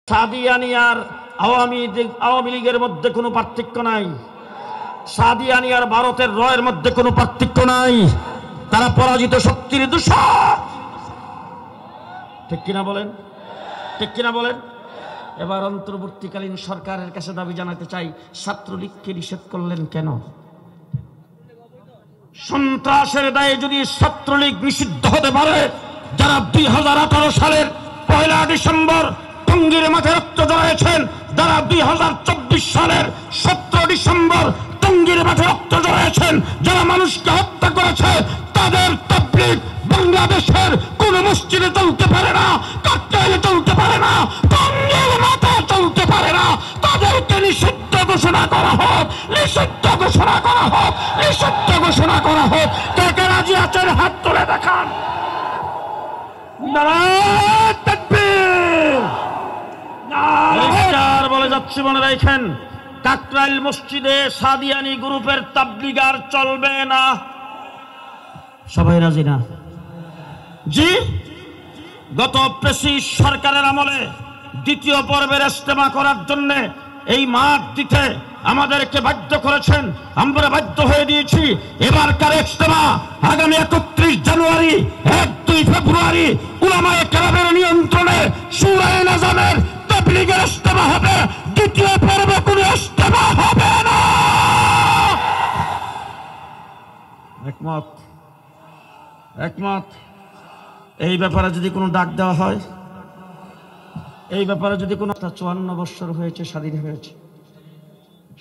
সাদিয়ানি আর আওয়ামী লীগের মধ্যে কোনো পার্থক্য নাই। সাদিয়ানি আর ভারতের রয়ের মধ্যে কোনো পার্থক্য নাই। তারা পরাজিত শক্তির দূষক। ঠিক কিনা বলেন? ঠিক কিনা বলেন? এবার অন্তর্বর্তীকালীন সরকারের কাছে দাবি জানাতে চাই, ছাত্রলীগকে নিষেধ করলেন কেন? সন্ত্রাসের দায়ে যদি ছাত্রলীগ নিষিদ্ধ হতে পারে, যারা 2018 সালের 1 ডিসেম্বর টঙ্গীর মাঠে রক্ত জড়িয়েছেন, যারা 2024 সালের 17 ডিসেম্বর টঙ্গীর মাঠে রক্ত জড়িয়েছেন, যারা মানুষকে হত্যা করেছে, তাদের তাবলীগ বাংলাদেশের কোন মসজিদে চলতে পারে না, কাকরাইলে চলতে পারে না, টঙ্গীর মাঠে চলতে পারে না। তাদেরকে নিষিদ্ধ ঘোষণা করা হোক, নিষিদ্ধ ঘোষণা করা হোক, নিষিদ্ধ ঘোষণা করা হোক। কে কে রাজি আছেন হাত তুলে দেখান। নারায়ে তাকবীর। পরিষ্কার বলে যাচ্ছি, মনে রাখেন, কাকরাইল মসজিদে সাদিয়ানি গ্রুপের তাবলীগ আর চলবে না। সবাই রাজি না? জি। গত প্রেসিস সরকারের আমলে দ্বিতীয় পর্বের ইজতেমা করার জন্য এই মাঠ দিতে আমাদেরকে বাধ্য করেছেন, আমরা বাধ্য হয়ে দিয়েছি। এবারকার ইজতেমা আগামী 31 জানুয়ারি, 1-2 ফেব্রুয়ারি উলামায়ে কেরামের নিয়ন্ত্রণে সূরায়ে নাজামের তাবলীগের ইজতেমা হবে। দ্বিতীয় পর্বে কোনো ইজতেমা হবে না। একমত? একমত? এই ব্যাপারে যদি কোনো ডাক দেওয়া হয়, এই ব্যাপারে যদি কোনো 54 বছর হয়েছে, স্বাধীন হয়েছে,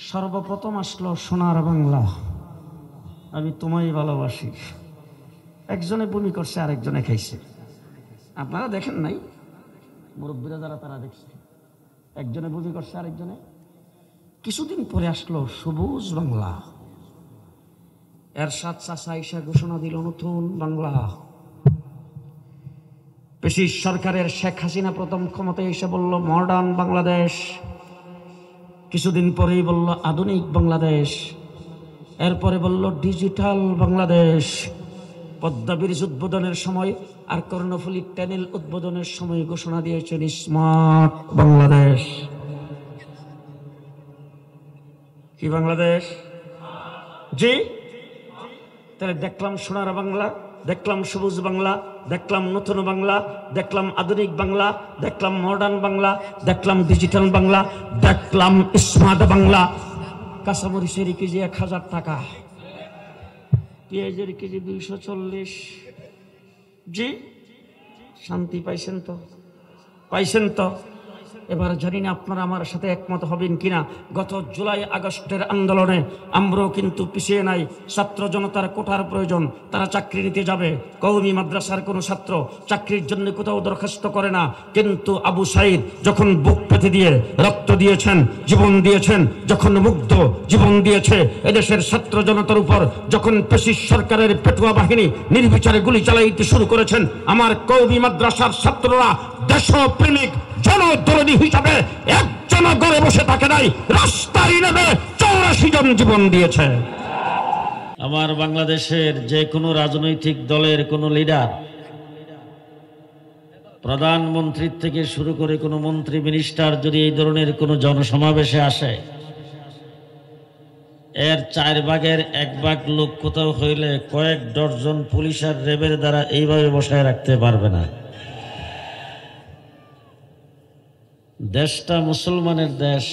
সর্বপ্রথম আসলো সোনার বাংলা, আমি তোমায় ভালোবাসি। একজনে বমি করছে, আরেকজনে খাইছে। আপনারা দেখেন নাই? মুরব্বীরা যারা তারা দেখছে, একজনে বমি করছে, আরেকজনে। কিছুদিন পরে আসলো সবুজ বাংলা। এরশাদ চাচা আইসা ঘোষণা দিল নতুন বাংলা। পেশিস সরকারের শেখ হাসিনা প্রথম ক্ষমতায় এসে বলল মডার্ন বাংলাদেশ। কিছুদিন পরেই বলল আধুনিক বাংলাদেশ। এরপরে বলল ডিজিটাল বাংলাদেশ। পদ্মা ব্রিজ উদ্বোধনের সময় আর কর্ণফুলী টানেল উদ্বোধনের সময় ঘোষণা দিয়েছেন স্মার্ট বাংলাদেশ। কি বাংলাদেশ? জি। তাহলে দেখলাম সোনার বাংলা, দেখলাম সবুজ বাংলা, দেখলাম নতুন বাংলা, দেখলাম আধুনিক বাংলা, দেখলাম মডার্ন বাংলা, দেখলাম ডিজিটাল বাংলা, দেখলাম স্মার্ট বাংলা। কাঁচামরিচের কেজি 1000 টাকা, পেঁয়াজের কেজি 240। জি, শান্তি পাইছেন তো? পাইছেন তো? এবার জানি না আপনারা আমার সাথে একমত হবেন কিনা। গত জুলাই আগস্টের আন্দোলনে আমরাও কিন্তু পিছিয়ে নাই। ছাত্র জনতার কোটার প্রয়োজন, তারা চাকরি নিতে যাবে। কওমি মাদ্রাসার কোনো ছাত্র চাকরির জন্য কোথাও দরখাস্ত করে না, কিন্তু আবু সাইদ যখন বুক পেতে দিয়ে রক্ত দিয়েছেন, জীবন দিয়েছেন, যখন মুগ্ধ জীবন দিয়েছে এদেশের ছাত্র জনতার উপর, যখন পেশিস সরকারের পেটুয়া বাহিনী নির্বিচারে গুলি চালাইতে শুরু করেছেন, আমার কওমি মাদ্রাসার ছাত্ররা দেশপ্রেমিক জনদরদী হিসাবে একজন ঘরে বসে থাকে নাই, রাস্তায় নেমে 84 জন জীবন দিয়েছে। আমার বাংলাদেশের যে কোনো রাজনৈতিক দলের কোনো লিডার, প্রধানমন্ত্রীর থেকে শুরু করে কোনো মন্ত্রী মিনিস্টার যদি এই ধরনের কোনো জনসমাবেশে আসে, এর 4 ভাগের 1 ভাগ লোক কোথাও হইলে কয়েক ডজন পুলিশ আর র্যাবের দ্বারা এইভাবে বসায় রাখতে পারবে না। দেশটা মুসলমানের দেশ,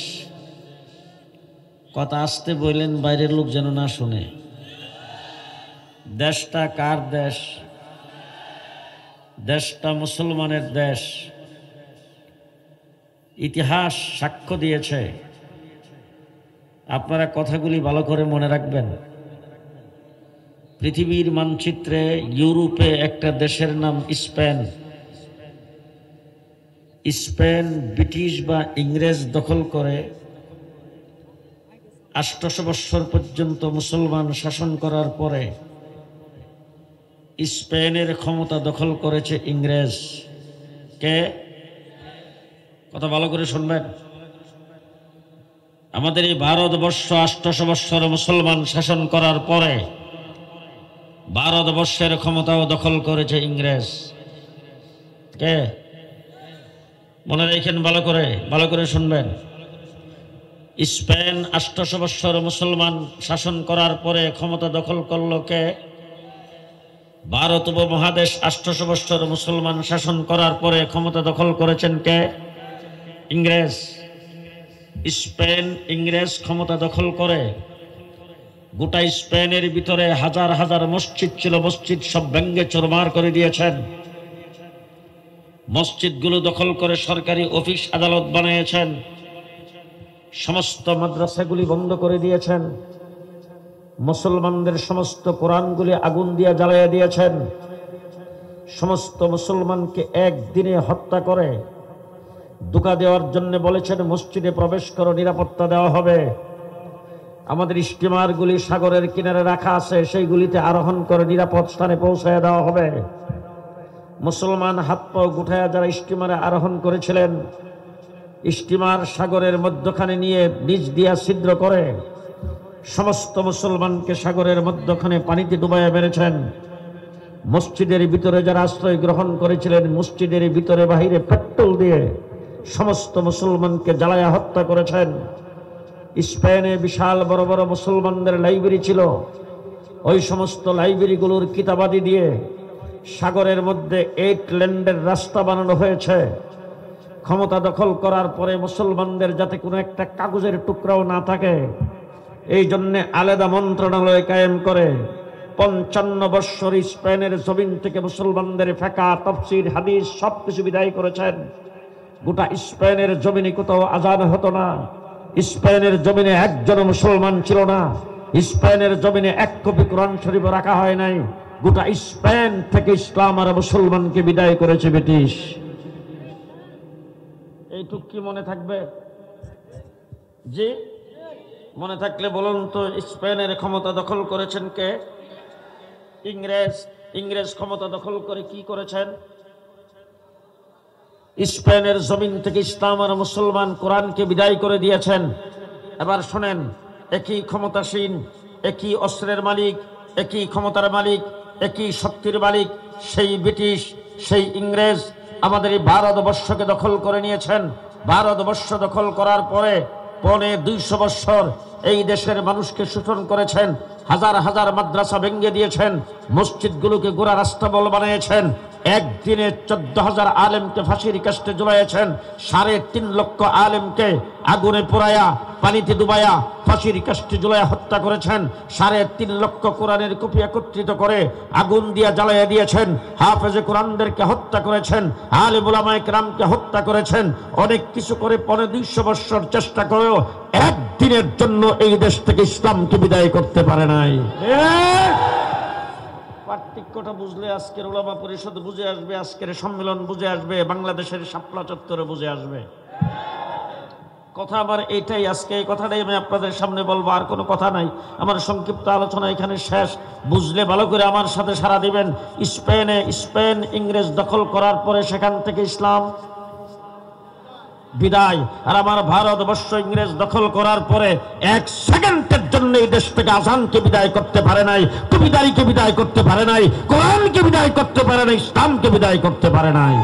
কথা আসতে বললেন বাইরের লোক যেন না শুনে। দেশটা কার দেশ? দেশটা মুসলমানের দেশ। ইতিহাস সাক্ষ্য দিয়েছে। আপনারা কথাগুলি ভালো করে মনে রাখবেন। পৃথিবীর মানচিত্রে ইউরোপে একটা দেশের নাম স্পেন। স্পেন ব্রিটিশ বা ইংরেজ দখল করে 800 বছর পর্যন্ত মুসলমান শাসন করার পরে স্পেনের ক্ষমতা দখল করেছে ইংরেজ। কে? কথা ভালো করে শুনবেন। আমাদের এই ভারতবর্ষ 800 বছর মুসলমান শাসন করার পরে ভারতবর্ষের ক্ষমতাও দখল করেছে ইংরেজ। কে? মনে রেখেন, ভালো করে শুনবেন। স্পেন 800 বৎসর মুসলমান শাসন করার পরে ক্ষমতা দখল করলো কে? ভারত উপমহাদেশ 800 বৎসর মুসলমান শাসন করার পরে ক্ষমতা দখল করেছেন কে? ইংরেজ। স্পেন ইংরেজ ক্ষমতা দখল করে গোটা স্পেনের ভিতরে হাজার হাজার মসজিদ ছিল, মসজিদ সব ভেঙ্গে চুরমার করে দিয়েছেন। মসজিদগুলো দখল করে সরকারি অফিস আদালত বানিয়েছেন। সমস্ত মাদ্রাসাগুলি বন্ধ করে দিয়েছেন। মুসলমানদের সমস্ত কোরআনগুলি আগুন দিয়ে জ্বালিয়ে দিয়েছেন। সমস্ত মুসলমানকে একদিনে হত্যা করে ধোঁকা দেওয়ার জন্য বলেছেন মসজিদে প্রবেশ করো, নিরাপত্তা দেওয়া হবে। আমাদের স্টিমারগুলি সাগরের কিনারে রাখা আছে, সেইগুলিতে আরোহণ করে নিরাপদ স্থানে পৌঁছায় দেওয়া হবে। মুসলমান হাত পাও গুঠায়া যারা স্টিমারে আরোহণ করেছিলেন, স্টিমার সাগরের মধ্যখানে নিয়ে নিচ দিয়া ছিদ্র করে সমস্ত মুসলমানকে সাগরের মধ্যখানে পানিতে ডুবাইয়া মেরেছেন। মসজিদের ভিতরে যারা আশ্রয় গ্রহণ করেছিলেন, মসজিদের ভিতরে বাহিরে পেট্রোল দিয়ে সমস্ত মুসলমানকে জ্বালায়া হত্যা করেছেন। স্পেনে বিশাল বড় বড় মুসলমানদের লাইব্রেরি ছিল, ওই সমস্ত লাইব্রেরিগুলোর কিতাবাদি দিয়ে সাগরের মধ্যে 8 লেন্ডের রাস্তা বানানো হয়েছে। ক্ষমতা দখল করার পরে মুসলমানদের যাতে কোনো একটা কাগজের টুকরাও না থাকে, এই জন্যে আলাদা মন্ত্রণালয় কায়েম করে 55 বৎসর স্পেনের জমিন থেকে মুসলমানদের ফিকহ, তাফসীর, হাদিস সবকিছু বিদায় করেছেন। গোটা স্পেনের জমিনে কোথাও আজান হতো না, স্পেনের জমিনে একজন মুসলমান ছিল না, স্পেনের জমিনে এক কপি কোরআন শরীফ রাখা হয় নাই। গোটা স্পেন থেকে ইসলাম আর মুসলমানকে বিদায় করেছে ব্রিটিশ। এইটুক কি মনে থাকবে? জি, মনে থাকলে বলুন তো, স্পেনের ক্ষমতা দখল করেছেন কে? ইংরেজ। ইংরেজ ক্ষমতা দখল করে কি করেছেন? স্পেনের জমিন থেকে ইসলাম আর মুসলমান কোরআনকে বিদায় করে দিয়েছেন। এবার শোনেন, একই ক্ষমতাসীন, একই অস্ত্রের মালিক, একই ক্ষমতার মালিক, একই শক্তির মালিক সেই ব্রিটিশ, সেই ইংরেজ আমাদের এই ভারতবর্ষকে দখল করে নিয়েছেন। ভারতবর্ষ দখল করার পরে 250 বৎসর এই দেশের মানুষকে শোষণ করেছেন। হাজার হাজার মাদ্রাসা ভেঙে দিয়েছেন, মসজিদগুলোকে গোড়া রাস্তাবল বানিয়েছেন। একদিনে 14,000 আলেমকে ফাঁসির কাস্টে ঝুলাইয়েছেন। 3.5 লক্ষ আলেমকে আগুনে পোড়ায়া, পানিতে ডুবাইয়া ফাঁসির কাস্টে ঝুলাইয়া হত্যা করেছেন। 3.5 লক্ষ কোরআনের কপি একত্রিত করে আগুন দিয়ে জ্বালাইয়া দিয়েছেন। হাফেজে কোরআনদেরকে হত্যা করেছেন, আলেম উলামায়ে কেরামকে হত্যা করেছেন। অনেক কিছু করে 250 বৎসর চেষ্টা করেও একদিনের জন্য এই দেশ থেকে ইসলামকে বিদায় করতে পারে নাই। পার্থক্যটা বুঝলে আজকের উলামা পরিষদ বুঝে আসবে, আজকের সম্মেলন বুঝে আসবে, বাংলাদেশের শাপলা চত্বরে বুঝে আসবে। কথা আমার এইটাই, আজকে এই কথাটাই আমি আপনাদের সামনে বলবো, আর কোনো কথা নাই। আমার সংক্ষিপ্ত আলোচনা এখানে শেষ। বুঝলে ভালো করে আমার সাথে সাড়া দিবেন। স্পেন ইংরেজ দখল করার পরে সেখান থেকে ইসলাম বিদায়, আর আমার ভারতবর্ষ ইংরেজ দখল করার পরে 1 সেকেন্ডের জন্য এই দেশ থেকে আজানকে বিদায় করতে পারে নাই, কবিতারিকে বিদায় করতে পারে নাই, কোরআনকে বিদায় করতে পারে নাই, ইসলামকে বিদায় করতে পারে নাই।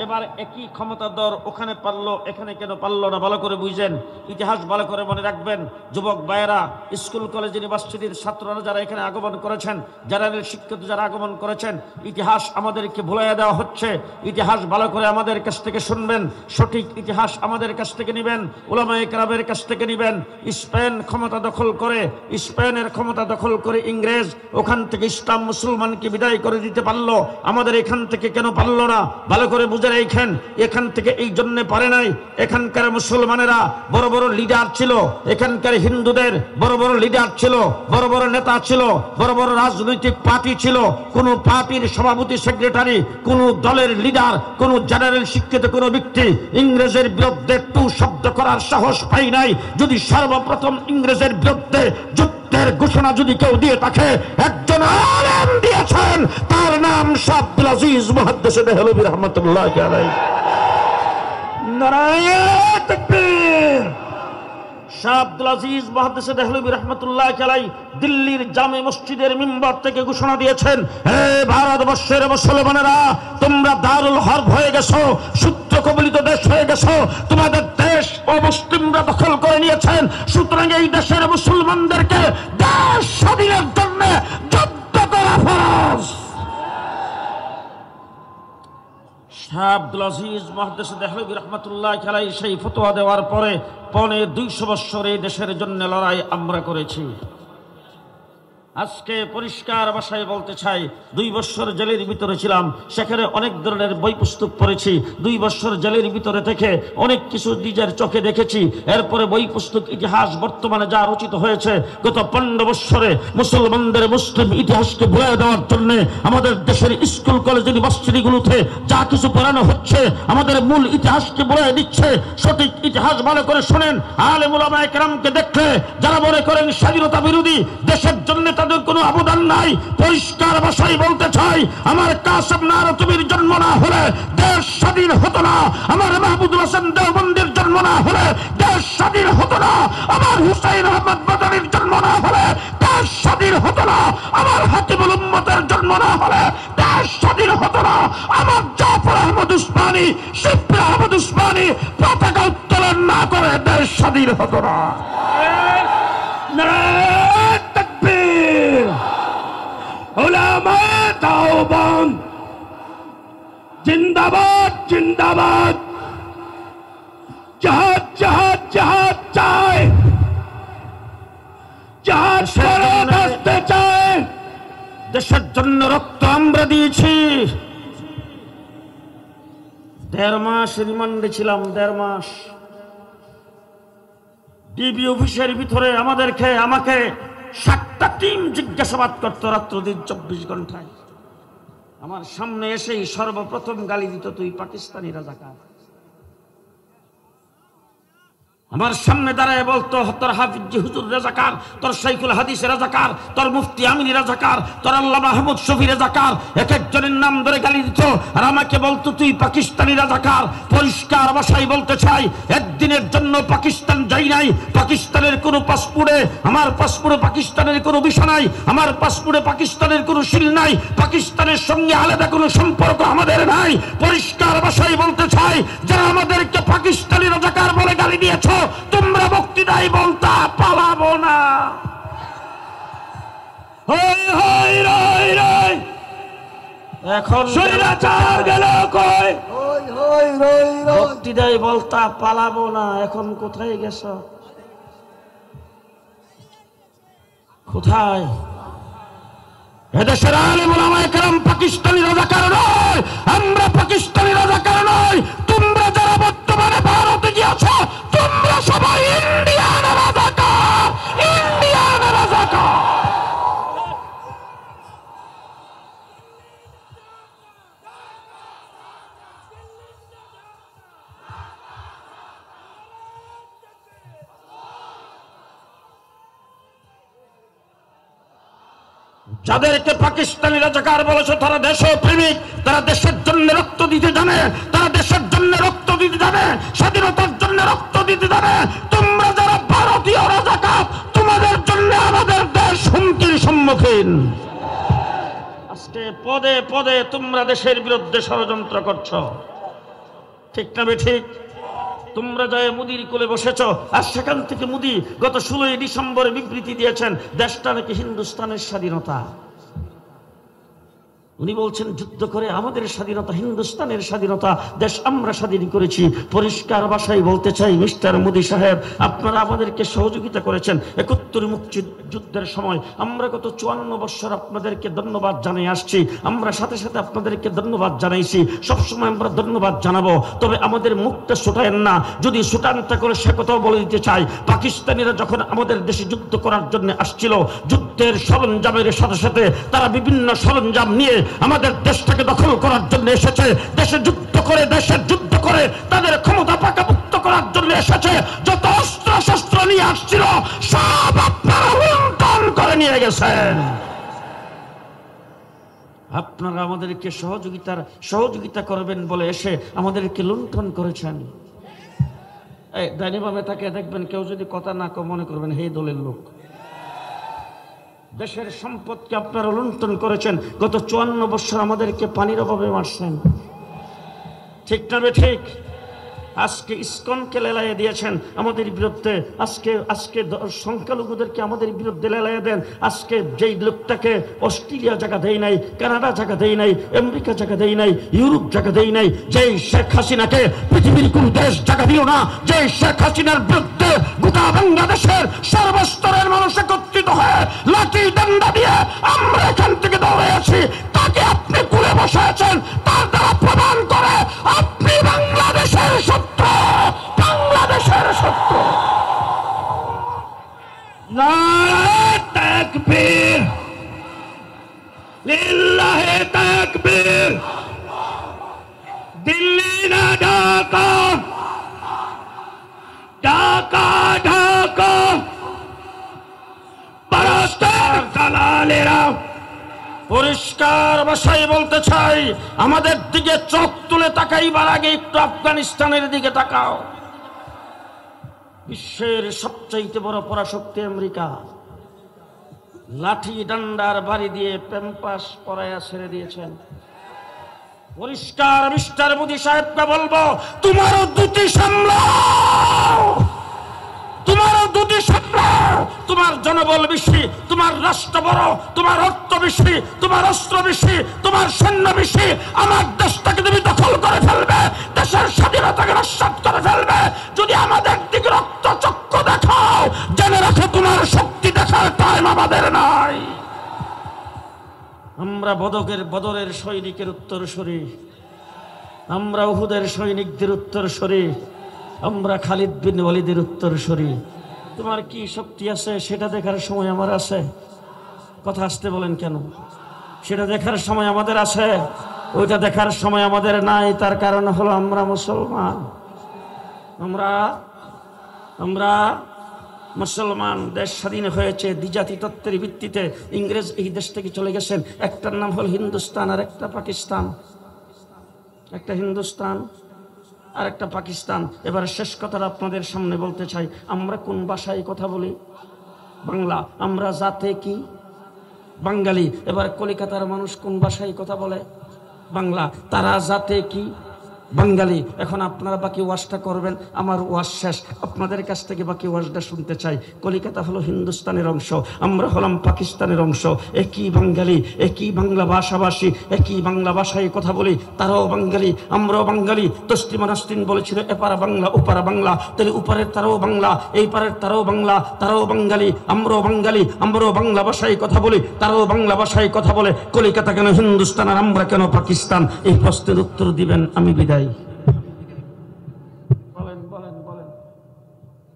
এবার একই ক্ষমতাধর ওখানে পারলো, এখানে কেন পারলো না? ভালো করে বুঝেন, ইতিহাস ভালো করে মনে রাখবেন। যুবক ভাইয়েরা, স্কুল কলেজ ইউনিভার্সিটির ছাত্ররা যারা এখানে আগমন করেছেন, জেনারেল শিক্ষিত যারা আগমন করেছেন, ইতিহাস আমাদেরকে ভুলাইয়া দেওয়া হচ্ছে। ইতিহাস ভালো করে আমাদের কাছ থেকে শুনবেন, সঠিক ইতিহাস আমাদের কাছ থেকে নেবেন, উলামায়ে কেরামের কাছ থেকে নেবেন। স্পেন ক্ষমতা দখল করে, স্পেনের ক্ষমতা দখল করে ইংরেজ ওখান থেকে ইসলাম মুসলমানকে বিদায় করে দিতে পারলো, আমাদের এখান থেকে কেন পারলো না? ভালো করে বুঝে রাখেন। এখান থেকে এই জন্য পারে নাই, এখানকার মুসলমানেরা বড় বড় লিডার ছিল, এখানকার হিন্দুদের বড় বড় লিডার ছিল, বড় বড় নেতা ছিল, বড় বড় রাজনৈতিক পার্টি ছিল। কোন পার্টির সভাপতি, সেক্রেটারি, কোন দলের লিডার, কোন জেনারেল শিক্ষিত কোন ব্যক্তি ইংরেজের বিরুদ্ধে টু শব্দ করার সাহস পাই নাই। যদি সর্বপ্রথম ইংরেজের বিরুদ্ধে যুদ্ধের ঘোষণা যদি কেউ দিয়ে থাকে, একজন আলেম দিয়েছেন, তার নাম শাহ আব্দুল আজিজ মুহাদ্দিস দেহলভী রাহমাতুল্লাহি আলাইহি। নারায়ে তাকবীর। শাহ আব্দুল আজিজ মুহাদ্দিস দেহলভী রাহমাতুল্লাহ আলাইহি দিল্লির জামে মসজিদের মিম্বর থেকে ঘোষণা দিয়েছেন, হে ভারতবর্ষের মুসলমানেরা, তোমরা দারুল হরব হয়ে গেছো, সূত্র কবলিত দেশ হয়ে গেছো, তোমাদের দেশ অমুসলিমরা দখল করে নিয়েছেন। সুতরাং এই দেশের মুসলমানদেরকে দেশ স্বাধীনের জন্য যুদ্ধ করা ফরজ। শাহ আব্দুল আজিজ মুহাদ্দিস দেহলভী রাহমাতুল্লাহ আলাইহি সেই ফতোয়া দেওয়ার পরে 250 বছর এই দেশের জন্য লড়াই আমরা করেছি। আজকে পরিষ্কার ভাষায় বলতে চাই, 2 বছর জেলের ভিতরে ছিলাম, সেখানে অনেক ধরনের বই পুস্তক পড়েছি। 2 বছর জেলের ভিতরে থেকে অনেক কিছু নিজের চোখে দেখেছি। এরপরে বই পুস্তক ইতিহাস বর্তমানে যা রচিত হয়েছে, গত 15 বছরে মুসলমানদের মুসলিম ইতিহাসকে ভুলে দেওয়ার জন্য আমাদের দেশের স্কুল কলেজ ইউনিভার্সিটিগুলোতে যা কিছু পড়ানো হচ্ছে, আমাদের মূল ইতিহাসকে ভুলে দিচ্ছে। সঠিক ইতিহাস ভালো করে শোনেন। আলেম উলামায়ে কেরামকে দেখলে যারা মনে করেন স্বাধীনতা বিরোধী, দেশের জন্য তাদের কোনো অবদান নাই, পরিষ্কার ভাষায় বলতে চাই, আমার কাসেম নারতুবির জন্ম না হলে দেশ স্বাধীন হতো না, আমার মাহমুদুল হাসান দেওবন্দির জন্ম না হলে দেশ স্বাধীন হতো না, আমার হুসাইন আহমদ মাদানির জন্ম না হলে দেশ স্বাধীন হতো না, আমার হাকিমুল উম্মতের জন্ম না হলে দেশ স্বাধীন হতো না, আমার জাফর আহমদ উসমানী, শিবলি আহমদ উসমানী পতাকা উত্তোলন না করে দেশ স্বাধীন হতো না। নারায়ে তাকবীর, উলামায়ে দেওবন্দ জিন্দাবাদ জিন্দাবাদ, জাহাদ জাহাদ জাহাদ চাই, জাহাদ ফরজ আসতে চাই। দেশের জন্য রক্ত আমরা দিয়েছি। 1.5 মাস রিমান্ডে ছিলাম, 1.5 মাস। ডিবি অফিসের ভিতরে আমাকে 7টা টিম জিজ্ঞাসাবাদ করতো রাত্র দিন 24 ঘন্টায়। আমার সামনে এসেই সর্বপ্রথম গালি দিত, তুই পাকিস্তানি রাজাকার। আমার সামনে দাঁড়ায় বলতো, তোর হাফিজি হুজুর রাজাকার, তোর শাইখুল হাদিস রাজাকার, তোর মুফতি আমিনী রাজাকার, তোর আল্লামা মাহমুদ শফি রাজাকার। এক একজনের নাম ধরে গালি দিত আর আমাকে বলতো তুই পাকিস্তানি রাজাকার। পরিষ্কার ভাষায় বলতে চাই, একদিনের জন্য পাকিস্তান যাই নাই। পাকিস্তানের কোনো পাসপোর্টে, আমার পাসপোর্টে পাকিস্তানের কোনো ভিসা নাই, আমার পাসপোর্টে পাকিস্তানের কোনো সিল নাই, পাকিস্তানের সঙ্গে আলাদা কোনো সম্পর্ক আমাদের নাই। পরিষ্কার ভাষায় বলতে চাই, যারা আমাদেরকে পাকিস্তানি রাজাকার বলে গালি দিয়েছ, তোমরা বক্তৃতায় বলতা পালাবো না। এখন স্বৈরাচার গেল কই? বক্তৃতায় বলতা পালাবো না, এখন কোথায় গেছ? কোথায়? এদেশের আলেম উলামায়ে কেরাম পাকিস্তানি রাজাকার নয়, আমরা পাকিস্তানি রাজাকার নয়। তোমরা যারা বর্তমানে ভারতে গিয়েছ, তোমরা সবাই ইন্ডিয়ান রাজাকার, ইন্ডিয়ান রাজাকার। যাদেরকে পাকিস্তানি রাজাকার বলেছে, তারা দেশপ্রেমিক, তারা দেশের জন্য রক্ত দিতে জানে, তারা দেশের জন্য রক্ত দিতে জানে, স্বাধীনতার জন্য রক্ত দিতে জানে। তোমরা যারা ভারতীয় রাজাকার, তোমাদের জন্য আমাদের দেশ হুমকির সম্মুখীন। আজকে পদে পদে তোমরা দেশের বিরুদ্ধে ষড়যন্ত্র করছো, ঠিক না ঠিক? তোমরা যায় মুদির কোলে বসেছ, আর সেখান থেকে মুদি গত 16 ডিসেম্বরে বিবৃতি দিয়েছেন দেশটা নাকি হিন্দুস্তানের স্বাধীনতা। উনি বলছেন যুদ্ধ করে আমাদের স্বাধীনতা, হিন্দুস্তানের স্বাধীনতা, দেশ আমরা স্বাধীন করেছি। পরিষ্কার ভাষায় বলতে চাই, মিস্টার মোদি সাহেব, আপনারা আমাদেরকে সহযোগিতা করেছেন 71 মুক্তিযুদ্ধের সময়। আমরা গত 54 বছর আপনাদেরকে ধন্যবাদ জানিয়ে আসছি, আমরা সাথে সাথে আপনাদেরকে ধন্যবাদ জানাইছি, সবসময় আমরা ধন্যবাদ জানাবো। তবে আমাদের মুখটা ছুটায়েন না, যদি ছুটানটা করে সে কথাও বলে দিতে চাই, পাকিস্তানিরা যখন আমাদের দেশে যুদ্ধ করার জন্য আসছিল, যুদ্ধের সরঞ্জামের সাথে সাথে তারা বিভিন্ন সরঞ্জাম নিয়ে আমাদের দেশটাকে দখল করার জন্য এসেছে। দেশে যুদ্ধ করে, দেশের যুদ্ধ করে তাদের ক্ষমতা পাকাপোক্ত করার জন্য এসেছে। যত অস্ত্র শস্ত্র নিয়ে আসছিল, সব আপনারা লুণ্ঠন করে নিয়ে গেছেন। আপনারা আমাদেরকে সহযোগিতা করবেন বলে এসে আমাদেরকে লুণ্ঠন করেছেন। এই ডাইনি বামে তাকে দেখবেন, কেউ যদি কথা না কো মনে করবেন এই দলের লোক। দেশের সম্পদকে আপনারা লুণ্ঠন করেছেন। গত 54 বছর আমাদেরকে পানির অভাবে মারছেন, ঠিক না ঠিক? আজকে ইসকনকে লেলাইয়ে দিয়েছেন আমাদের বিরুদ্ধে। আজকে সংখ্যালঘুদেরকে আমাদের বিরুদ্ধে লেলাইয়ে দেন। আজকে যেই লোকটাকে অস্ট্রেলিয়া জায়গা দেয় নাই, কানাডা জায়গা দেয় নাই, আমেরিকা জায়গা দেয় নাই, ইউরোপ জায়গা দেয় নাই, যেই শেখ হাসিনাকে পৃথিবীর কোন দেশ জায়গা দিও না, যেই শেখ হাসিনার বিরুদ্ধে গোটা বাংলাদেশের সর্বস্তরের মানুষ একত্রিত হয়ে লাঠি ডান্ডা দিয়ে আমরা এখান থেকে দৌড়ে আছি, তাকে আপনি কুলে বসে আছেন। তার দ্বারা প্রমাণ করে আপনি বাংলাদেশের শত্রু, বাংলাদেশের শত্রু। নারে তাকবীর, লিল্লাহি তাকবীর। দিল্লি না ঢাকা, ঢাকা ঢাকা, পরস্পর দালালেরা। পরিষ্কার ভাষায় বলতে চাই, আমাদের দিকে চোখ তুলে তাকাইবার আগে একটু আফগানিস্তানের দিকে তাকাও। বিশ্বের সবচাইতে বড় পরাশক্তি আমেরিকা লাঠি ডান্ডার বাড়ি দিয়ে প্যাম্পাস পরায়া ছেড়ে দিয়েছেন। পরিষ্কার মিস্টার মোদী সাহেবকে বলবো, তোমারও দুটি সামলাও, তোমারও দুটি সামলাও। তোমার জনবল বেশি, তোমার রাষ্ট্র বড়, তোমার অর্থ বেশি, তোমার অস্ত্র বেশি, তোমার সৈন্য বেশি। আমার দেশটাকে তুমি দখল করে ফেলবে, দেশের স্বাধীনতাকে নস্যাৎ করে ফেলবে। যদি আমাদের দিকে রক্তচক্ষু দেখাও, জেনে রাখো তোমার শক্তি দেখার টাইম আমাদের নাই। আমরা বদরের সৈনিকের উত্তরসূরি, আমরা উহুদের সৈনিকদের উত্তরসূরি, আমরা খালিদ বিন ওয়ালিদের উত্তরসূরি। তোমার কি শক্তি আছে সেটা দেখার সময় আমার আছে? কথা আসতে বলেন কেন? সেটা দেখার সময় আমাদের আছে, ওইটা দেখার সময় আমাদের নাই। তার কারণ হলো আমরা মুসলমান, আমরা মুসলমান। দেশ স্বাধীন হয়েছে দ্বিজাতি তত্ত্বের ভিত্তিতে। ইংরেজ এই দেশ থেকে চলে গেছেন। একটার নাম হল হিন্দুস্তান আর একটা পাকিস্তান, একটা হিন্দুস্তান আর একটা পাকিস্তান। এবার শেষ কথাটা আপনাদের সামনে বলতে চাই, আমরা কোন ভাষায় কথা বলি? বাংলা। আমরা জাতে কি? বাঙালি। এবার কলিকাতার মানুষ কোন ভাষায় কথা বলে? বাংলা। তারা জাতে কি? বাঙালি। এখন আপনারা বাকি ওয়াজটা করবেন, আমার ওয়াজ শেষ, আপনাদের কাছ থেকে বাকি ওয়াজটা শুনতে চাই। কলিকাতা হলো হিন্দুস্তানের অংশ, আমরা হলাম পাকিস্তানের অংশ। একই বাঙালি, একই বাংলা ভাষাভাষী, একই বাংলা ভাষায় কথা বলি। তারাও বাঙালি, আমরাও বাঙালি। তসলিমা নাসরিন বলেছিল এপারা বাংলা ওপারা বাংলা, তাহলে উপারের তারাও বাংলা, এই পারের তারাও বাংলা, তারাও বাঙালি, আমরাও বাঙালি। আমরাও বাংলা ভাষায় কথা বলি, তারাও বাংলা ভাষায় কথা বলে। কলিকাতা কেন হিন্দুস্তান আর আমরা কেন পাকিস্তান? এই প্রশ্নের উত্তর দিবেন, আমি বিদায়। বলেন বলেন বলেন,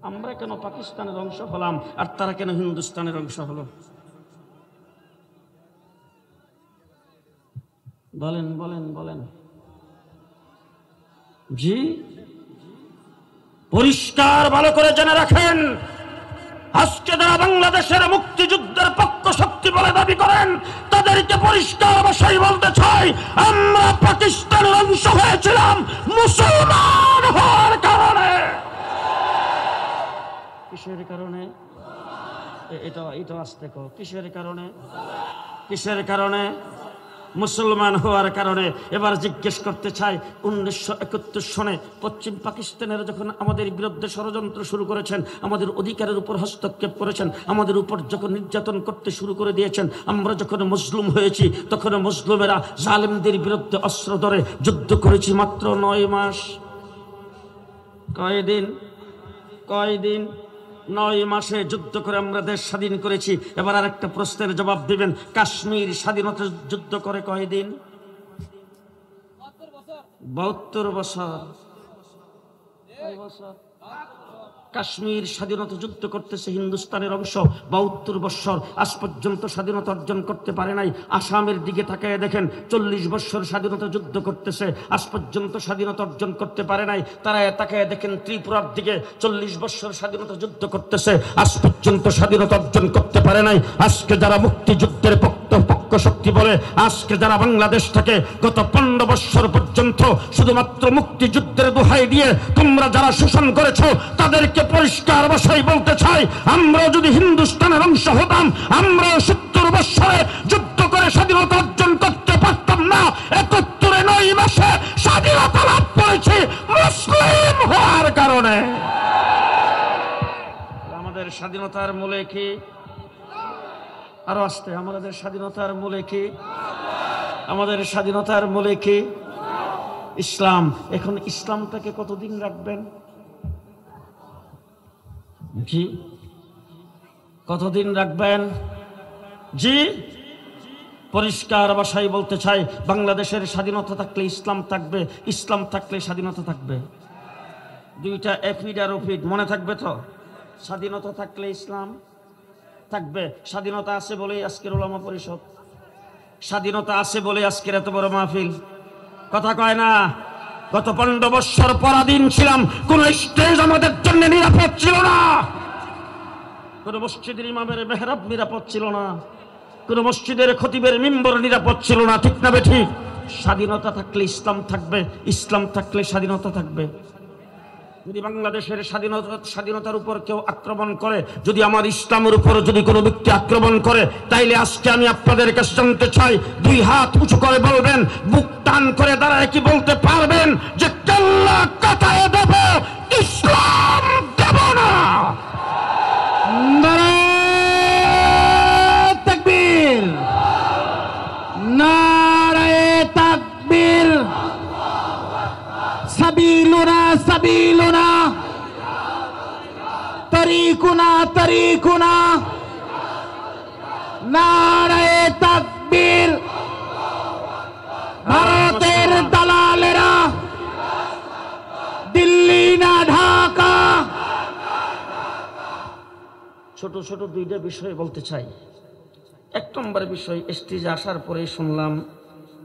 আমরা কেন পাকিস্তানের অংশ হলাম আর তারা কেন হিন্দুস্তানের অংশ হলো? বলেন বলেন বলেন। জি, পরিষ্কার ভালো করে জেনে রাখেন, আজকে যারা বাংলাদেশের মুক্তিযুদ্ধের পক্ষ শক্তি বলে দাবি করেন, তাদেরকে পরিষ্কার ভাষায় বলতে চাই, আমরা পাকিস্তানের অংশ হয়েছিলাম মুসলমান হওয়ার কারণে। কিসের কারণে? এটা আসতে কো, কিসের কারণে? কিসের কারণে? মুসলমান হওয়ার কারণে। এবার জিজ্ঞেস করতে চাই, 1971 সনে পশ্চিম পাকিস্তানের যখন আমাদের বিরুদ্ধে ষড়যন্ত্র শুরু করেছেন, আমাদের অধিকারের উপর হস্তক্ষেপ করেছেন, আমাদের উপর যখন নির্যাতন করতে শুরু করে দিয়েছেন, আমরা যখন মজলুম হয়েছি, তখন মজলুমেরা জালেমদের বিরুদ্ধে অস্ত্র ধরে যুদ্ধ করেছি মাত্র 9 মাস। কয়দিন? 9 মাসে যুদ্ধ করে আমরা দেশ স্বাধীন করেছি। এবার আরেকটা প্রশ্নের জবাব দিবেন, কাশ্মীর স্বাধীনতা যুদ্ধ করে কয়দিন? 72 বছর। কাশ্মীর স্বাধীনতা যুদ্ধ করতেছে হিন্দুস্তানের অংশ 72 বছর, আজ পর্যন্ত স্বাধীনতা অর্জন করতে পারে নাই। আসামের দিকে তাকায় দেখেন, 40 বছর স্বাধীনতা যুদ্ধ করতেছে, আজ পর্যন্ত স্বাধীনতা অর্জন করতে পারে নাই। তারা তাকায় দেখেন ত্রিপুরার দিকে, 40 বছর স্বাধীনতা যুদ্ধ করতেছে, আজ পর্যন্ত স্বাধীনতা অর্জন করতে পারে নাই। আজকে যারা মুক্তিযুদ্ধের পক্ষ পক্ষ শক্তি বলে আজকে যারা বাংলাদেশ থেকে গত 15 বছর পর্যন্ত শুধুমাত্র মুক্তিযুদ্ধের দোহাই দিয়ে তোমরা যারা শোষণ করেছো তাদেরকে পরিষ্কার ভাষায় বলতে চাই, আমরা যদি হিন্দুস্তানের অংশ হতাম আমরা 70 বছরে যুদ্ধ করে স্বাধীনতা অর্জন করতে পারতাম না। 71 মাসে স্বাধীনতা লাভ করেছি মুসলিম হওয়ার কারণে। আমাদের স্বাধীনতার মূলে কি? আরো আসতে, আমাদের স্বাধীনতার মূলে কি? আমাদের স্বাধীনতার মূলে কি? ইসলাম। এখন ইসলামটাকে কতদিন রাখবেন? জি, কতদিন রাখবেন? জি, পরিষ্কার ভাষায় বলতে চাই, বাংলাদেশের স্বাধীনতা থাকলে ইসলাম থাকবে, ইসলাম থাকলে স্বাধীনতা থাকবে। দুইটা এফিড আর ওফিড মনে থাকবে তো? স্বাধীনতা থাকলে ইসলাম থাকবে। স্বাধীনতা আছে বলেই আজকের ওলামা পরিষদ, স্বাধীনতা আছে বলে আজকের এত বড় মাহফিল। কথা কয় না? গত 15 বছর পরাধীন ছিলাম, কোন স্টেজ আমাদের জন্য নিরাপদ ছিল না, কোন মসজিদের ইমামের মেহরাব নিরাপদ ছিল না, কোন মসজিদের খতিবের মিম্বর নিরাপদ ছিল না। ঠিক না বেঠিক? স্বাধীনতা থাকলে ইসলাম থাকবে, ইসলাম থাকলে স্বাধীনতা থাকবে। যদি বাংলাদেশের স্বাধীনতার উপর কেউ আক্রমণ করে, যদি আমার ইসলামের উপর যদি কোনো ব্যক্তি আক্রমণ করে, তাইলে আজকে আমি আপনাদের কাছে জানতে চাই, 2 হাত উঁচু করে বলবেন, বুক টান করে দাঁড়ায় কি বলতে পারবেন যে কেল্লা কাটায় দেব, ইসলাম দেব না? নারায়ে তাকবীর, নারায়ে তাকবীর। সাবিলুনা সাবিলুনা, তরিকুনা তরিকুনা, নারায়ে তাকবীর। ভারতের দালালেরা দিল্লি না ঢাকা। ছোট ছোট 2টা বিষয় বলতে চাই। 1 নম্বর বিষয়, স্টেজে আসার পরে শুনলাম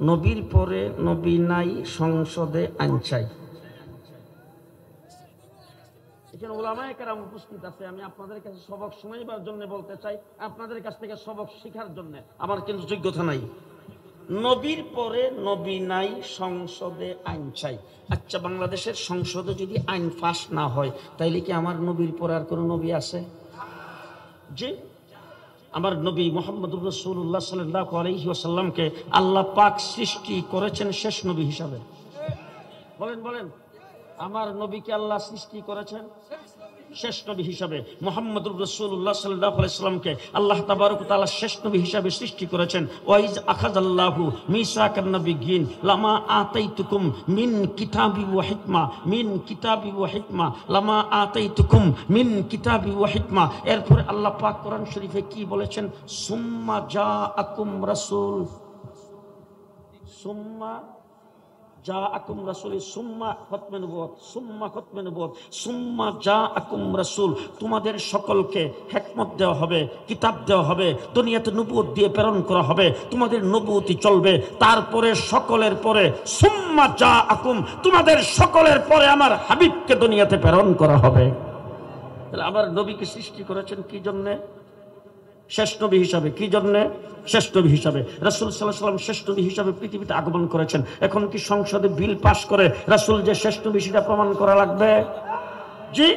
নবীর পরে নবী নাই, সংসদে আইন চাই। এখানে ওলামায়ে কেরাম উপস্থিত আছে, আমি আপনাদের কাছে সবক শোনাইবার জন্য বলতে চাই, আপনাদের কাছ থেকে সবক শেখার জন্য। আমার কিন্তু যোগ্যতা নাই। নবীর পরে নবী নাই, সংসদে আইন চাই। আচ্ছা, বাংলাদেশের সংসদে যদি আইন পাস না হয়, তাইলে কি আমার নবীর পরে আর কোনো নবী আছে? জি, আমার নবী মুহাম্মদুর রাসূলুল্লাহ সাল্লাল্লাহু আলাইহি ওয়াসাল্লামকে আল্লাহ পাক সৃষ্টি করেছেন শেষ নবী হিসাবে। বলেন বলেন, আমার নবীকে আল্লাহ সৃষ্টি করেছেন শেষ নবী হিসাবে। মুহাম্মদুর রাসূলুল্লাহ সাল্লাল্লাহু আলাইহি ওয়াসাল্লামকে আল্লাহ তাবারক ওয়া তাআলা শেষ নবী হিসাবে সৃষ্টি করেছেন। ওয়াইজ আখাযাল্লাহু মিসাকান নাবিয়্যিন লামা আতাইতুকুম মিন কিতাবি ওয়া হিকমা, মিন কিতাবি ওয়া হিকমা, লামা আতাইতুকুম মিন কিতাবি ওয়া হিকমা। এরপরে আল্লাহ পাক কোরআন শরীফে কি বলেছেন? সুম্মা জাআকুম রাসূল, সুম্মা জাআকুম রাসূল, সুম্মা খতমে নবুয়ত, সুম্মা খতমে নবুয়ত, সুম্মা জাআকুম রাসূল। তোমাদের সকলকে হিকমত দেওয়া হবে, কিতাব দেওয়া হবে, দুনিয়াতে নবুয়ত দিয়ে প্রেরণ করা হবে, তোমাদের নবুয়তি চলবে। তারপরে সকলের পরে সুম্মা জাআকুম, তোমাদের সকলের পরে আমার হাবিবকে দুনিয়াতে প্রেরণ করা হবে। তাহলে আমার নবীকে সৃষ্টি করেছেন কি জন্যে? শেষ নবী হিসাবে। কি জন্যে? শেষ নবী হিসাবে। রাসূল সাল্লাল্লাহু আলাইহি ওয়াসাল্লাম শেষ নবী হিসাবে পৃথিবীতে আগমন করেছেন। এখন কি সংসদে বিল পাস করে রাসূল যে শেষ নবী সেটা প্রমাণ করা লাগবে? জি।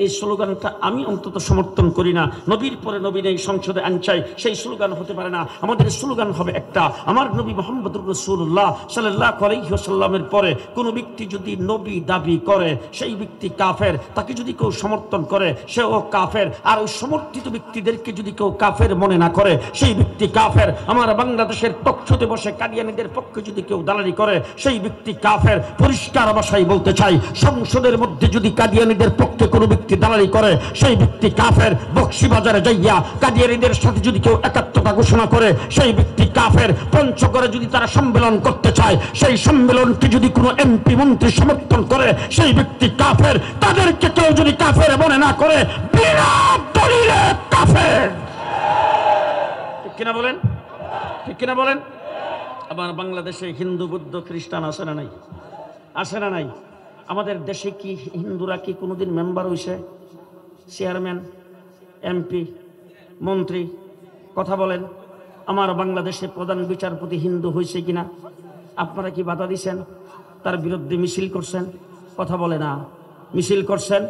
এই স্লোগানটা আমি অন্তত সমর্থন করি না। নবীর পরে নবী নেই, সংসদে আইন চাই, সেই স্লোগান হতে পারে না। আমাদের স্লোগান হবে একটা, আমার নবী মুহাম্মদুর রাসূলুল্লাহ সাল্লাল্লাহু আলাইহি ওয়াসাল্লামের পরে কোনো ব্যক্তি যদি নবী দাবি করে সেই ব্যক্তি কাফের, তাকে যদি কেউ সমর্থন করে সেও কাফের। আর ওই সমর্থিত ব্যক্তিদেরকে যদি কেউ কাফের মনে না করে সেই ব্যক্তি কাফের। আমার বাংলাদেশের টকশোতে বসে কাদিয়ানীদের পক্ষে যদি কেউ দালালি করে সেই ব্যক্তি কাফের। পরিষ্কার ভাষায় বলতে চাই, সংসদের মধ্যে যদি কাদিয়ানীদের পক্ষে কোনো ব্যক্তি দালালি করে সেই ব্যক্তি কাফের। বক্সিবাজারে যাইয়া কাদিয়ানীদের সাথে যদি কেউ একাত্মতা ঘোষণা করে সেই ব্যক্তি কাফের। পঞ্চগড়ে যদি তারা সম্মেলন করতে চায় সেই সম্মেলনকে যদি কোনো এমপি মন্ত্রী সমর্থন করে সেই ব্যক্তি কাফের। তাদেরকে কেউ যদি কাফের মনে না করে বিনা দলিলে কাফের। ঠিক কিনা বলেন? ঠিক কিনা বলেন? আবার বাংলাদেশে হিন্দু বৌদ্ধ খ্রিস্টান আছে না নাই? আছে না নাই? আমাদের দেশে কি হিন্দুরা কি কোনোদিন মেম্বার হইছে? চেয়ারম্যান, এমপি, মন্ত্রী? কথা বলেন। আমার বাংলাদেশে প্রধান বিচারপতি হিন্দু হয়েছে কিনা? আপনারা কি বাধা দিছেন? তার বিরুদ্ধে মিছিল করছেন? কথা বলে না। মিছিল করছেন।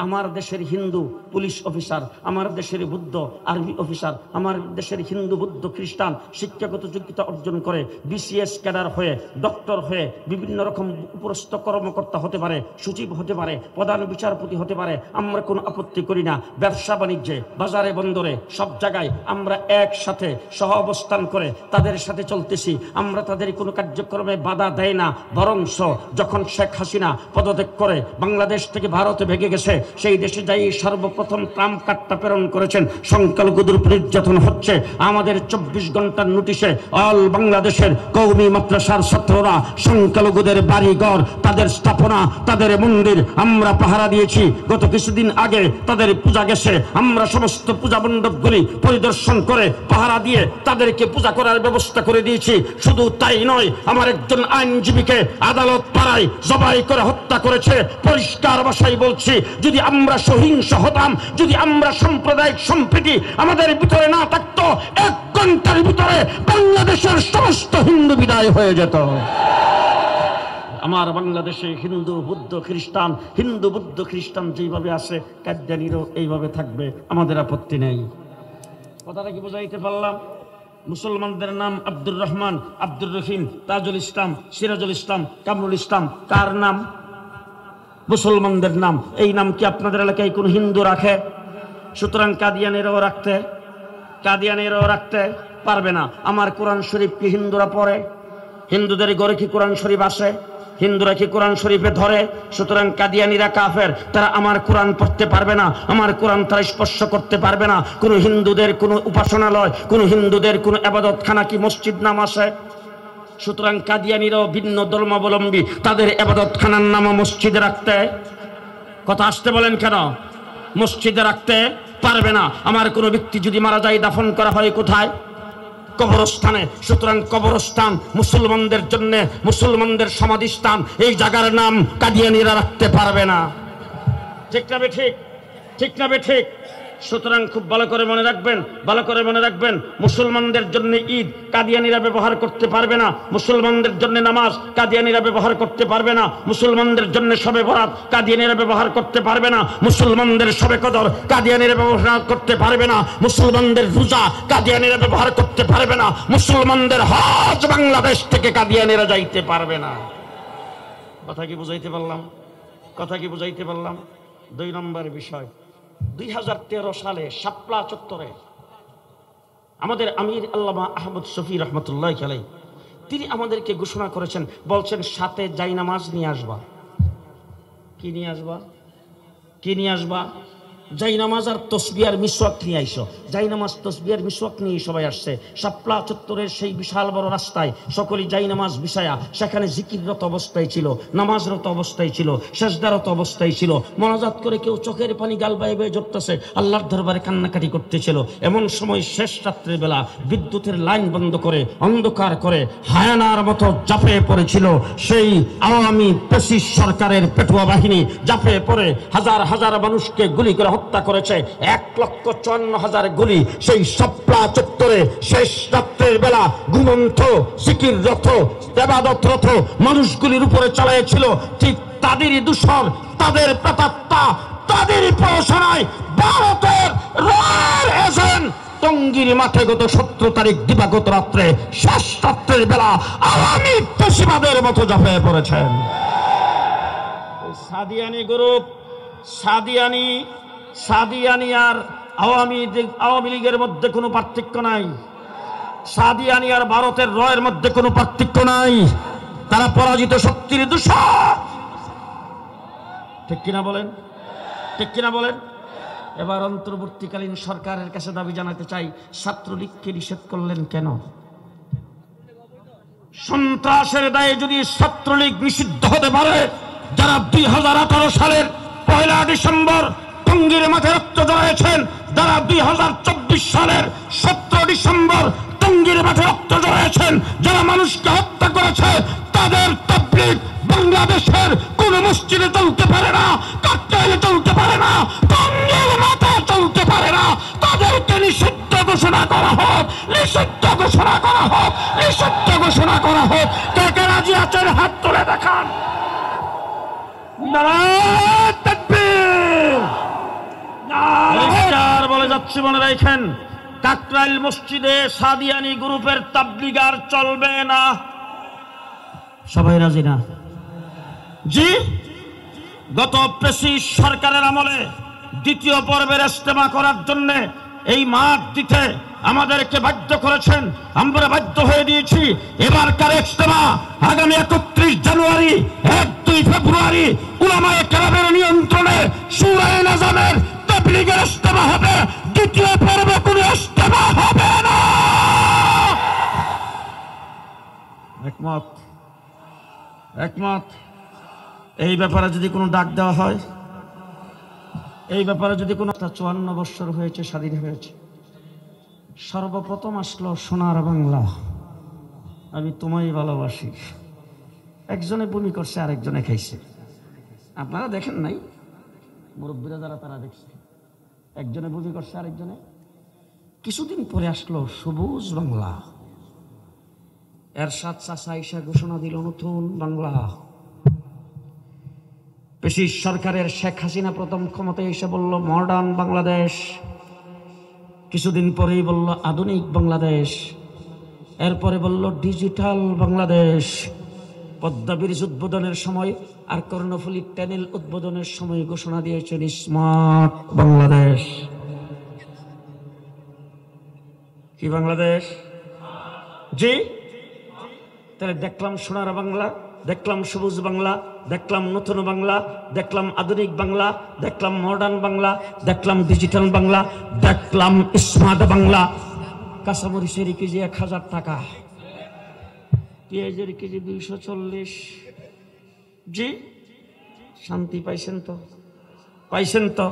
আমার দেশের হিন্দু পুলিশ অফিসার, আমার দেশের বৌদ্ধ আর্মি অফিসার, আমার দেশের হিন্দু বৌদ্ধ খ্রিস্টান শিক্ষাগত যোগ্যতা অর্জন করে বিসিএস ক্যাডার হয়ে, ডক্টর হয়ে, বিভিন্ন রকম উপরস্থ কর্মকর্তা হতে পারে, সচিব হতে পারে, প্রধান বিচারপতি হতে পারে। আমরা কোনো আপত্তি করি না। ব্যবসা বাণিজ্যে, বাজারে, বন্দরে, সব জায়গায় আমরা একসাথে সহ অবস্থান করে তাদের সাথে চলতেছি। আমরা তাদের কোনো কার্যক্রমে বাধা দেয় না। বরংস যখন শেখ হাসিনা পদত্যাগ করে বাংলাদেশ থেকে ভারতে ভেগে গেছে, সেই দেশে যাই সর্বপ্রথম ট্রাম্প কার্ডটা প্রেরণ করেছেন। সংখ্যালঘুদের উপর নির্যাতন হচ্ছে। আমাদের 24 ঘন্টার নোটিশে অল বাংলাদেশের কওমি মাদ্রাসার ছাত্ররা সংখ্যালঘুদের বাড়িঘর, তাদের স্থাপনা, তাদের মন্দির আমরা পাহারা দিয়েছি। গত কিছুদিন আগে তাদের পূজা গেছে, আমরা সমস্ত পূজা মণ্ডপগুলি পরিদর্শন করে পাহারা দিয়ে তাদেরকে পূজা করার ব্যবস্থা করে দিয়েছি। শুধু তাই নয়, আমার একজন আইনজীবীকে আদালত পাড়ায় জবাই করে হত্যা করেছে। পরিষ্কার ভাষায় বলছি, যদি আমরা সহিংস হতাম, যদি আমরা সাম্প্রদায়িক সম্প্রীতি আমাদের ভিতরে না থাকতো, 1 ঘন্টার ভিতরে বাংলাদেশের সমস্ত হিন্দু বিদায় হয়ে যেত। আমার বাংলাদেশে হিন্দু বৌদ্ধ খ্রিস্টান, হিন্দু বৌদ্ধ খ্রিস্টান যেভাবে আছে, কাদ্যানীরও এইভাবে থাকবে, আমাদের আপত্তি নেই। কথাটা কি বোঝাইতে পারলাম? মুসলমানদের নাম আব্দুর রহমান, আব্দুর রহিম, তাজুল ইসলাম, সিরাজুল ইসলাম, কামরুল ইসলাম। কার নাম? মুসলমানদের নাম। এই নাম কি আপনাদের এলাকায় কোন হিন্দু রাখে? সুতরাং কাদিয়ানিরাও রাখতে পারবে না। আমার কোরআন শরীফ কি হিন্দুরা পড়ে? হিন্দুদের ঘরে কি কোরআন শরীফ আসে? হিন্দুরা কি কোরআন শরীফে ধরে? সুতরাং কাদিয়ানিরা কাফের, তারা আমার কোরআন পড়তে পারবে না, আমার কোরআন তারা স্পর্শ করতে পারবে না। কোন হিন্দুদের কোন উপাসনালয়, কোন হিন্দুদের কোন ইবাদতখানা কি মসজিদ নাম আসে? সুতরাং কাদিয়ানিরাও ভিন্ন ধর্মাবলম্বী, তাদের ইবাদতখানার নাম মসজিদে রাখতে, কথা আসতে বলেন কেন? মসজিদে রাখতে পারবে না। আমার কোনো ব্যক্তি যদি মারা যায়, দাফন করা হয় কোথায়? কবরস্থানে। সুতরাং কবরস্থান মুসলমানদের জন্য, মুসলমানদের সমাধিস্থান, এই জায়গার নাম কাদিয়ানিরা রাখতে পারবে না। ঠিক না বে ঠিক? সুতরাং খুব ভালো করে মনে রাখবেন, মুসলমানদের জন্য ঈদ কাদিয়ানিরা ব্যবহার করতে পারবে না। মুসলমানদের জন্য নামাজ কাদিয়ানিরা ব্যবহার করতে পারবে না। মুসলমানদের জন্য শবে বরাত কাদিয়ানিরা ব্যবহার করতে পারবে না। মুসলমানদের শবে কদর কাদিয়ানিরা ব্যবহার করতে পারবে না। মুসলমানদের রোজা কাদিয়ানিরা ব্যবহার করতে পারবে না। মুসলমানদের হজ বাংলাদেশ থেকে কাদিয়ানিরা যাইতে পারবে না। কথা কি বুঝাইতে পারলাম? 2 নম্বর বিষয়, 2013 সালে শাপলা চত্বরে আমাদের আমির আল্লামা আহমদ শফি রহমতুল্লাহ আলাইহি তিনি আমাদেরকে ঘোষণা করেছেন, বলছেন সাথে জায়নামাজ নিয়ে আসবা। কি নিয়ে আসবা? জায়নামাজ আর তসবিহ আর মিসওয়াক নিয়ে আইসো। জায়নামাজ, তসবিহ আর মিসওয়াক নিয়ে সবাই আসছে। শাপলা চত্বরের সেই বিশাল বড় রাস্তায় সকলেই জায়নামাজ বিছায়া সেখানে জিকিররত অবস্থায় ছিল, নামাজরত অবস্থায় ছিল, সেজদারত অবস্থায় ছিল। মোনাজাত করে কেউ চোখের পানি গাল বেয়ে বেয়ে ঝরতেছে, আল্লাহর দরবারে কান্নাকাটি করতেছিল। এমন সময় শেষ রাত্রের বেলা বিদ্যুতের লাইন বন্ধ করে, অন্ধকার করে হায়ানার মতো ঝাঁপিয়ে পড়েছিল সেই আওয়ামী ফ্যাসিস্ট সরকারের পেটুয়া বাহিনী। ঝাঁপিয়ে পড়ে হাজার হাজার মানুষকে গুলি করে হত্যা করেছে। 1,54,000 গুলি সেই শাপলা চত্বরে শেষ রাত্রের বেলা ঘুমন্ত, জিকিররত, ইবাদতরত মানুষগুলির উপরে চালাইছিল। ঠিক তাদেরই দূষর, তাদের প্রেতাত্মা, তাদেরই প্রশংসায় ভারতের রয়্যাল এজেন্ট টঙ্গীর মাঠে গত 17 তারিখ দিবাগত রাত্রে শেষ রাত্রের বেলা আওয়ামী ফ্যাসিবাদের মতো ঝাঁপিয়ে পড়েছেন। সাদিয়ানি গ্রুপ, সাদিয়ানি আর আওয়ামী লীগের মধ্যে কোনো পার্থক্য নাই। সাদিয়ানি আর ভারতের রয়ের মধ্যে কোনো পার্থক্য নাই। তারা পরাজিত শক্তির দূষর। ঠিক কিনা বলেন? এবার অন্তর্বর্তীকালীন সরকারের কাছে দাবি জানাতে চাই, ছাত্রলীগকে নিষেধ করলেন কেন? সন্ত্রাসের দায়ে যদি ছাত্রলীগ নিষিদ্ধ হতে পারে, যারা 2018 সালের 1 ডিসেম্বর টঙ্গীর মাঠে রক্ত জড়িয়েছেন, যারা 2024 সালের 17 ডিসেম্বর টঙ্গীর মাঠে রক্ত জড়িয়েছেন, যারা মানুষকে হত্যা করেছে, তাদের তাবলীগ বাংলাদেশের কোন মসজিদে চলতে পারে না, কাকরাইলে চলতে পারে না, টঙ্গীর মাঠে চলতে পারে না। তাদেরকে নিষিদ্ধ ঘোষণা করা হোক, নিষিদ্ধ ঘোষণা করা হোক, নিষিদ্ধ ঘোষণা করা হোক। কে কে রাজি আছেন হাত তুলে দেখান। নারায়ে তাকবীর, পরিষ্কার বলে যাচ্ছি, মনে রাখেন, কাকরাইল মসজিদে সাদিয়ানি গ্রুপের তাবলীগ আর চলবে না। সবাই রাজি না? জি। গত প্রেসিস সরকারের আমলে দ্বিতীয় পর্বের ইজতেমা করার জন্য এই মাঠ দিতে আমাদেরকে বাধ্য করেছেন, আমরা বাধ্য হয়ে দিয়েছি। এবারকার ইজতেমা আগামী 31 জানুয়ারি, 1-2 ফেব্রুয়ারি উলামায়ে কেরামের নিয়ন্ত্রণে সূরায়ে নাজামের তাবলীগের ইজতেমা হবে। দ্বিতীয় পর্বে কোনো ইজতেমা হবে না। একমত? একমত? এই ব্যাপারে যদি কোনো ডাক দেওয়া হয়, এই ব্যাপারে যদি কোনো, 54 বছর হয়েছে স্বাধীন হয়েছে, সর্বপ্রথম আসলো সোনার বাংলা, আমি তোমায় ভালোবাসি। একজনে বমি করছে, আরেকজনে খাইছে। আপনারা দেখেন নাই? মুরব্বীরা যারা তারা দেখছে, একজনে বমি করছে, আরেকজনে। কিছুদিন পরে আসলো সবুজ বাংলা। এরশাদ চাচা আইসা ঘোষণা দিল নতুন বাংলা। পেশিস সরকারের শেখ হাসিনা প্রথম ক্ষমতায় এসে বলল মডার্ন বাংলাদেশ, কিছুদিন পরেই বলল আধুনিক বাংলাদেশ, এরপরে বলল ডিজিটাল বাংলাদেশ। পদ্মা ব্রিজ উদ্বোধনের সময় আর কর্ণফুলী টানেল উদ্বোধনের সময় ঘোষণা দিয়েছেন স্মার্ট বাংলাদেশ। কি বাংলাদেশ? জি। তাহলে দেখলাম সোনার বাংলা, দেখলাম সবুজ বাংলা, দেখলাম নতুন বাংলা, দেখলাম আধুনিক বাংলা, দেখলাম মডার্ন বাংলা, দেখলাম ডিজিটাল বাংলা, দেখলাম স্মার্ট বাংলা। কাঁচামরিচের কেজি 1000 টাকা, পেঁয়াজের কেজি 240। জি, শান্তি পাইছেন তো? পাইছেন তো?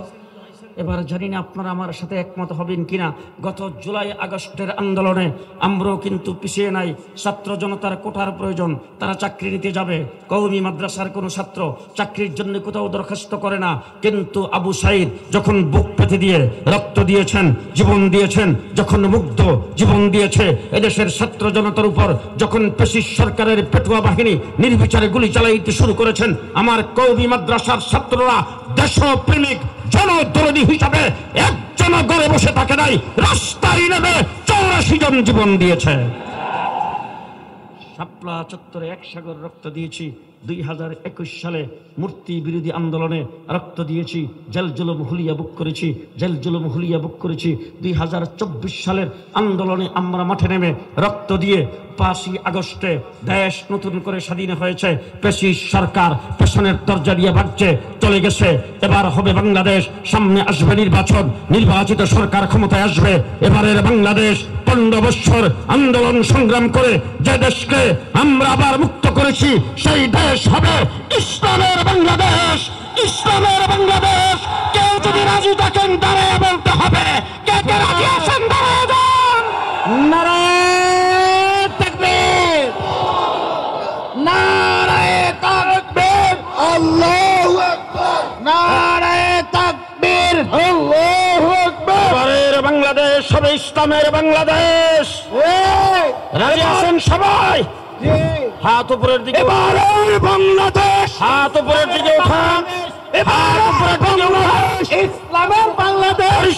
এবার জানি না আপনারা আমার সাথে একমত হবেন কিনা। গত জুলাই আগস্টের আন্দোলনে আমরাও কিন্তু পিছিয়ে নাই। ছাত্র জনতার কোটার প্রয়োজন, তারা চাকরি নিতে যাবে। কওমি মাদ্রাসার কোনো ছাত্র চাকরির জন্য কোথাও দরখাস্ত করে না, কিন্তু আবু সাইদ যখন বুক পেতে দিয়ে রক্ত দিয়েছেন, জীবন দিয়েছেন, যখন মুগ্ধ জীবন দিয়েছে এদেশের ছাত্র জনতার উপর, যখন পেশিস সরকারের পেটুয়া বাহিনী নির্বিচারে গুলি চালাইতে শুরু করেছেন, আমার কওমি মাদ্রাসার ছাত্ররা দেশপ্রেমিক জনদরদী হিসাবে একজন ঘরে বসে থাকে নাই, রাস্তায় নেমে 84 জন জীবন দিয়েছে। শাপলা চত্বরে 1 সাগর রক্ত দিয়েছি। 2021 সালে মূর্তি বিরোধী আন্দোলনে রক্ত দিয়েছি, জেল জুলুম হুলিয়া বুক করেছি, জেল জুলুম হুলিয়া বুক করেছি। 2024 সালের আন্দোলনে আমরা মাঠে নেমে রক্ত দিয়ে 5ই আগস্টে দেশ নতুন করে স্বাধীন হয়েছে। পেশিস সরকার পেছনের দরজা দিয়ে ভাগছে, চলে গেছে। এবার হবে বাংলাদেশ, সামনে আসবে নির্বাচন, নির্বাচিত সরকার ক্ষমতায় আসবে। এবারের বাংলাদেশ 15 বছর আন্দোলন সংগ্রাম করে যে দেশকে আমরা আবার মুক্ত করেছি, সেই দেশ হবে ইসলামের বাংলাদেশ, ইসলামের বাংলাদেশ। কেউ যদি রাজি থাকেন দাঁড়িয়ে বলতে হবে। কে কে রাজি আছেন দাঁড়িয়ে যান। নারায়ে তাকবীর, নারায়ে তাকবীর, আল্লাহু আকবার, নারায়ে তাকবীর, আল্লাহু আকবার। এবারের বাংলাদেশ হবে ইসলামের বাংলাদেশ। রাজি আছেন সবাই? হাত উপরের দিকে। এবারের বাংলাদেশ, হাত উপরের দিকে উঠান। এবার বাংলাদেশ ইসলামের বাংলাদেশ।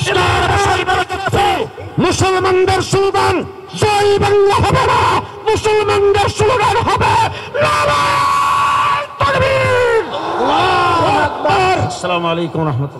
মুসলমানদের স্লোগান জয় বাংলা হবে না, মুসলমানদের স্লোগান হবে নারায়ে তাকবীর, আল্লাহু আকবার। আসসালামু আলাইকুম ওয়া রাহমাতুল্লাহ।